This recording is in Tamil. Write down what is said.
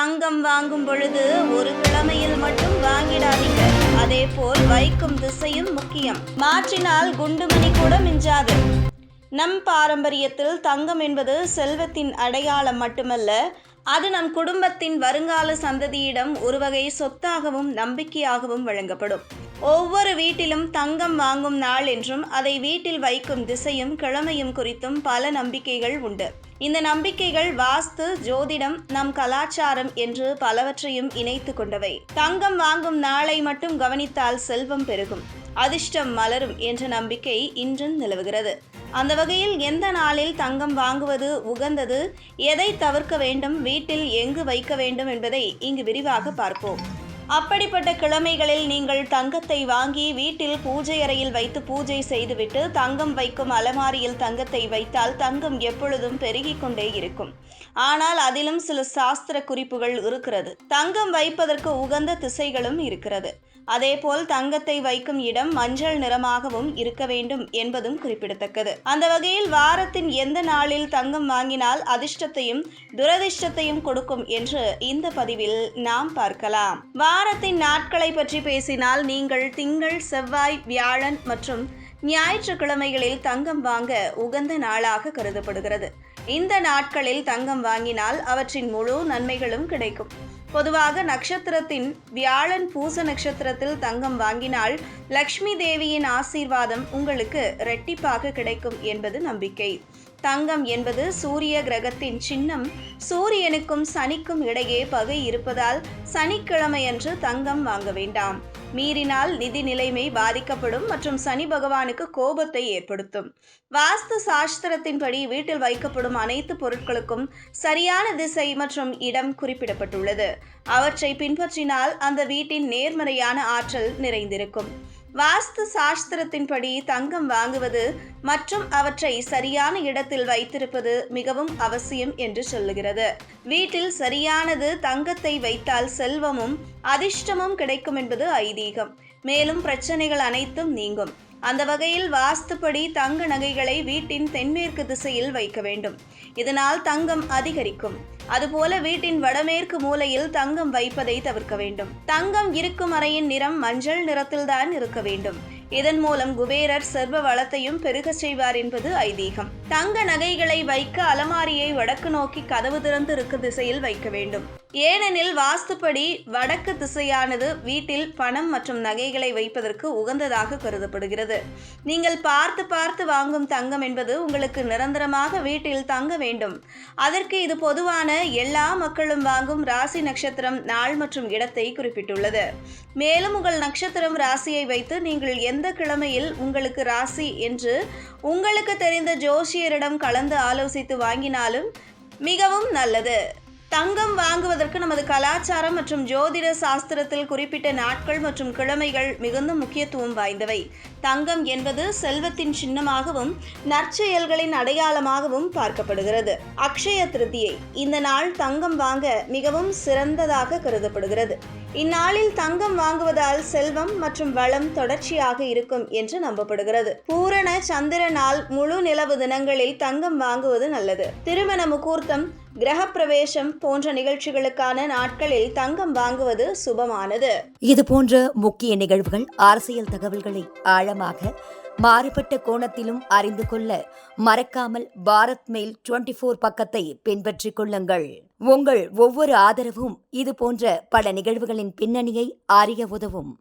தங்கம் வாங்கும் பொழுது ஒரு கிழமையில் மட்டும் வாங்கிடாதீங்க. அதேபோல் வைக்கும் திசையும் முக்கியம். மாற்றினால் குண்டுமணி கூட மிஞ்சாது. நம் பாரம்பரியத்தில் தங்கம் என்பது செல்வத்தின் அடையாளம் மட்டுமல்ல, அது நம் குடும்பத்தின் வருங்கால சந்ததியிடம் ஒரு வகை சொத்தாகவும் நம்பிக்கையாகவும் வழங்கப்படும். ஒவ்வொரு வீட்டிலும் தங்கம் வாங்கும் நாள் என்றும் அதை வீட்டில் வைக்கும் திசையும் கிழமையும் குறித்தும் பல நம்பிக்கைகள் உண்டு. இந்த நம்பிக்கைகள் வாஸ்து, ஜோதிடம், நம் கலாச்சாரம் என்று பலவற்றையும் இணைத்து கொண்டவை. தங்கம் வாங்கும் நாளை மட்டும் கவனித்தால் செல்வம் பெருகும், அதிர்ஷ்டம் மலரும் என்ற நம்பிக்கை இன்றும் நிலவுகிறது. அந்த வகையில் எந்த நாளில் தங்கம் வாங்குவது உகந்தது, எதை தவிர்க்க வேண்டும், வீட்டில் எங்கு வைக்க வேண்டும் என்பதை இங்கு விரிவாக பார்ப்போம். அப்படிப்பட்ட கிழமைகளில் நீங்கள் தங்கத்தை வாங்கி வீட்டில் பூஜை அறையில் வைத்து பூஜை செய்துவிட்டு தங்கம் வைக்கும் அலமாரியில் தங்கத்தை வைத்தால் தங்கம் எப்பொழுதும் பெருகிக் கொண்டே இருக்கும். ஆனால் அதிலும் சில சாஸ்திர குறிப்புகள் இருக்கிறது. தங்கம் வைப்பதற்கு உகந்த திசைகளும் இருக்கிறது. அதேபோல் தங்கத்தை வைக்கும் இடம் மஞ்சள் நிறமாகவும் இருக்க வேண்டும் என்பதும் குறிப்பிடத்தக்கது. அந்த வகையில் வாரத்தின் எந்த நாளில் தங்கம் வாங்கினால் அதிர்ஷ்டத்தையும் துரதிர்ஷ்டத்தையும் கொடுக்கும் என்று இந்த பதிவில் நாம் பார்க்கலாம். வாரத்தின் நாட்களை பற்றி பேசினால் நீங்கள் திங்கள், செவ்வாய், வியாழன் மற்றும் ஞாயிற்றுக்கிழமைகளில் தங்கம் வாங்க உகந்த நாளாக கருதப்படுகிறது. இந்த நாட்களில் தங்கம் வாங்கினால் அவற்றின் முழு நன்மைகளும் கிடைக்கும். பொதுவாக நட்சத்திரத்தின் வியாழன் பூச நட்சத்திரத்தில் தங்கம் வாங்கினால் லக்ஷ்மி தேவியின் ஆசீர்வாதம் உங்களுக்கு இரட்டிப்பாக கிடைக்கும் என்பது நம்பிக்கை. தங்கம் என்பது சூரிய கிரகத்தின் சின்னம். சூரியனுக்கும் சனிக்கும் இடையே பகை இருப்பதால் சனிக்கிழமையன்று தங்கம் வாங்க வேண்டாம். மீறினால் நிதி நிலைமை பாதிக்கப்படும் மற்றும் சனி பகவானுக்கு கோபத்தை ஏற்படுத்தும். வாஸ்து சாஸ்திரத்தின்படி வீட்டில் வைக்கப்படும் அனைத்து பொருட்களுக்கும் சரியான திசை மற்றும் இடம் குறிப்பிடப்பட்டுள்ளது. அவற்றை பின்பற்றினால் அந்த வீட்டின் நேர்மறையான ஆற்றல் நிறைந்திருக்கும். வாஸ்து சாஸ்திரத்தின்படி தங்கம் வாங்குவது மற்றும் அவற்றை சரியான இடத்தில் வைத்திருப்பது மிகவும் அவசியம் என்று சொல்லுகிறது. வீட்டில் சரியானது தங்கத்தை வைத்தால் செல்வமும் அதிர்ஷ்டமும் கிடைக்கும் என்பது ஐதீகம். மேலும் பிரச்சனைகள் அனைத்தும் நீங்கும். அந்த வகையில் வாஸ்துப்படி தங்க நகைகளை வீட்டின் தென்மேற்கு திசையில் வைக்க வேண்டும். இதனால் தங்கம் அதிகரிக்கும். அதுபோல வீட்டின் வடமேற்கு மூலையில் தங்கம் வைப்பதை தவிர்க்க வேண்டும். தங்கம் இருக்கும் அறையின் நிறம் மஞ்சள் நிறத்தில்தான் இருக்க வேண்டும். இதன் மூலம் குபேரர் செல்வ வளத்தையும் பெருக செய்வார் என்பது ஐதீகம். தங்க நகைகளை வைக்க அலமாரியை வடக்கு நோக்கி கதவு திறந்து இருக்கும் திசையில் வைக்க வேண்டும். ஏனெனில் வாஸ்துப்படி வடக்கு திசையானது வீட்டில் பணம் மற்றும் நகைகளை வைப்பதற்கு உகந்ததாக கருதப்படுகிறது. நீங்கள் பார்த்து வாங்கும் தங்கம் என்பது உங்களுக்கு நிரந்தரமாக வீட்டில் தங்க வேண்டும். அதற்கு இது பொதுவான எல்லா மக்களும் வாங்கும் ராசி, நட்சத்திரம், நாள் மற்றும் இடத்தை குறிப்பிட்டுள்ளது. மேலும் உங்கள் நட்சத்திரம், ராசியை வைத்து நீங்கள் எந்த கிழமையில் உங்களுக்கு ராசி என்று உங்களுக்கு தெரிந்த ஜோசியரிடம் கலந்து ஆலோசித்து வாங்கினாலும் மிகவும் நல்லது. தங்கம் வாங்குவதற்கு நமது கலாச்சாரம் மற்றும் ஜோதிட சாஸ்திரத்தில் குறிப்பிட்ட நாட்கள் மற்றும் கிழமைகள் மிகுந்த முக்கியத்துவம் வாய்ந்தவை. தங்கம் என்பது செல்வத்தின் சின்னமாகவும் நற்செயல்களின் அடையாளமாகவும் பார்க்கப்படுகிறது. அக்ஷய திருதியை இந்த நாள் தங்கம் வாங்க மிகவும் சிறந்ததாக கருதப்படுகிறது. இந்நாளில் தங்கம் வாங்குவதால் செல்வம் மற்றும் வளம் தொடர்ச்சியாக இருக்கும் என்று நம்பப்படுகிறது. பூரண சந்திர நாள், முழு நிலவு தினங்களில் தங்கம் வாங்குவது நல்லது. திருமண முகூர்த்தம், கிரக பிரவேசம் போன்ற நிகழ்ச்சிகளுக்கான நாட்களில் தங்கம் வாங்குவது சுபமானது. இது போன்ற முக்கிய நிகழ்வுகள், அரசியல் தகவல்களை ஆழமாக மாறுபட்ட கோணத்திலும் அறிந்து கொள்ள மறக்காமல் பாரத் மெயில் 24 பக்கத்தை பின்பற்றிக் கொள்ளுங்கள். உங்கள் ஒவ்வொரு ஆதரவும் இது போன்ற பல நிகழ்வுகளின் பின்னணியை அறிய உதவும்.